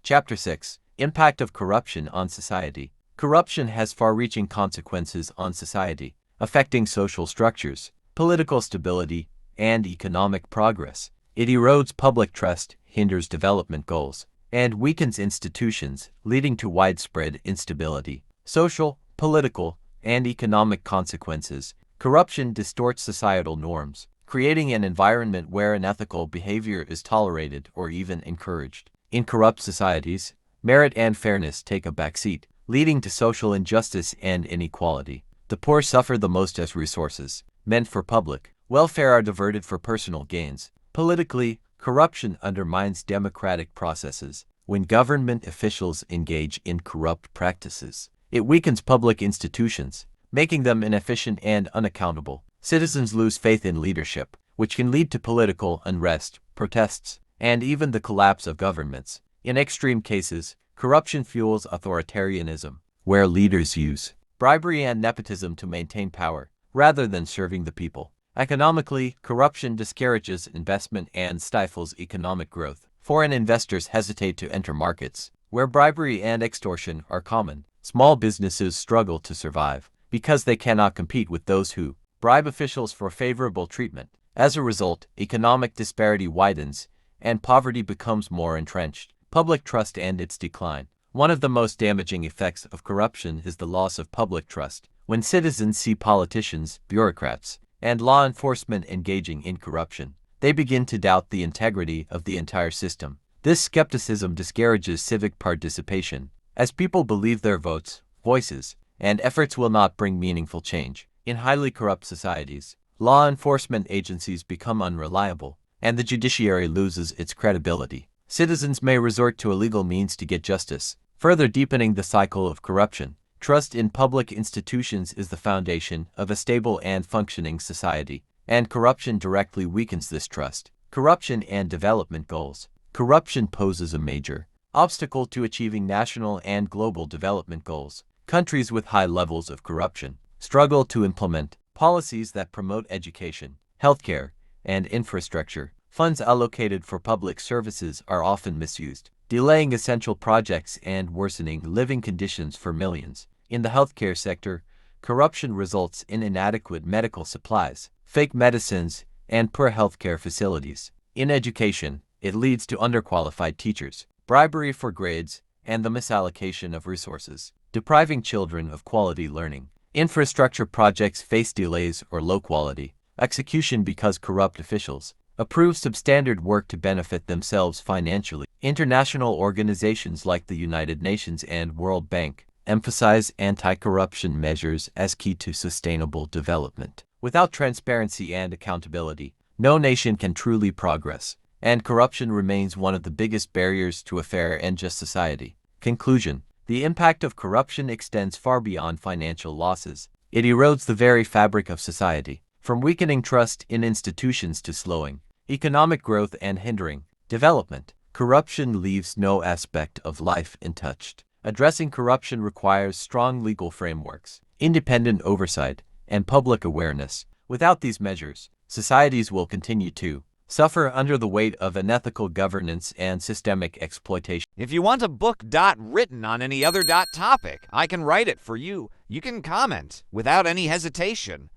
Chapter 6: Impact of Corruption on Society. Corruption has far-reaching consequences on society, affecting social structures, political stability, and economic progress. It erodes public trust, hinders development goals, and weakens institutions, leading to widespread instability. Social, political, and economic consequences. Corruption distorts societal norms, creating an environment where unethical behavior is tolerated or even encouraged. In corrupt societies, merit and fairness take a backseat, leading to social injustice and inequality. The poor suffer the most as resources, meant for public welfare, are diverted for personal gains. Politically, corruption undermines democratic processes. When government officials engage in corrupt practices, it weakens public institutions, making them inefficient and unaccountable. Citizens lose faith in leadership, which can lead to political unrest, protests, and even the collapse of governments. In extreme cases, corruption fuels authoritarianism, where leaders use bribery and nepotism to maintain power, rather than serving the people. Economically, corruption discourages investment and stifles economic growth. Foreign investors hesitate to enter markets, where bribery and extortion are common. Small businesses struggle to survive, because they cannot compete with those who bribe officials for favorable treatment. As a result, economic disparity widens, and poverty becomes more entrenched. Public trust and its decline. One of the most damaging effects of corruption is the loss of public trust. When citizens see politicians, bureaucrats, and law enforcement engaging in corruption, they begin to doubt the integrity of the entire system. This skepticism discourages civic participation, as people believe their votes, voices, and efforts will not bring meaningful change. In highly corrupt societies, law enforcement agencies become unreliable, and the judiciary loses its credibility. Citizens may resort to illegal means to get justice, further deepening the cycle of corruption. Trust in public institutions is the foundation of a stable and functioning society, and corruption directly weakens this trust. Corruption and development goals. Corruption poses a major obstacle to achieving national and global development goals. Countries with high levels of corruption struggle to implement policies that promote education, healthcare, and infrastructure. Funds allocated for public services are often misused, delaying essential projects and worsening living conditions for millions. In the healthcare sector, corruption results in inadequate medical supplies, fake medicines, and poor healthcare facilities. In education, it leads to underqualified teachers, bribery for grades, and the misallocation of resources, depriving children of quality learning. Infrastructure projects face delays or low quality execution because corrupt officials approve substandard work to benefit themselves financially. International organizations like the United Nations and World Bank emphasize anti-corruption measures as key to sustainable development. Without transparency and accountability, no nation can truly progress, and corruption remains one of the biggest barriers to a fair and just society. Conclusion: the impact of corruption extends far beyond financial losses. It erodes the very fabric of society, from weakening trust in institutions to slowing economic growth and hindering development. Corruption leaves no aspect of life untouched. Addressing corruption requires strong legal frameworks, independent oversight, and public awareness. Without these measures, societies will continue to suffer under the weight of unethical governance and systemic exploitation. If you want a book written on any other topic, I can write it for you. You can comment without any hesitation.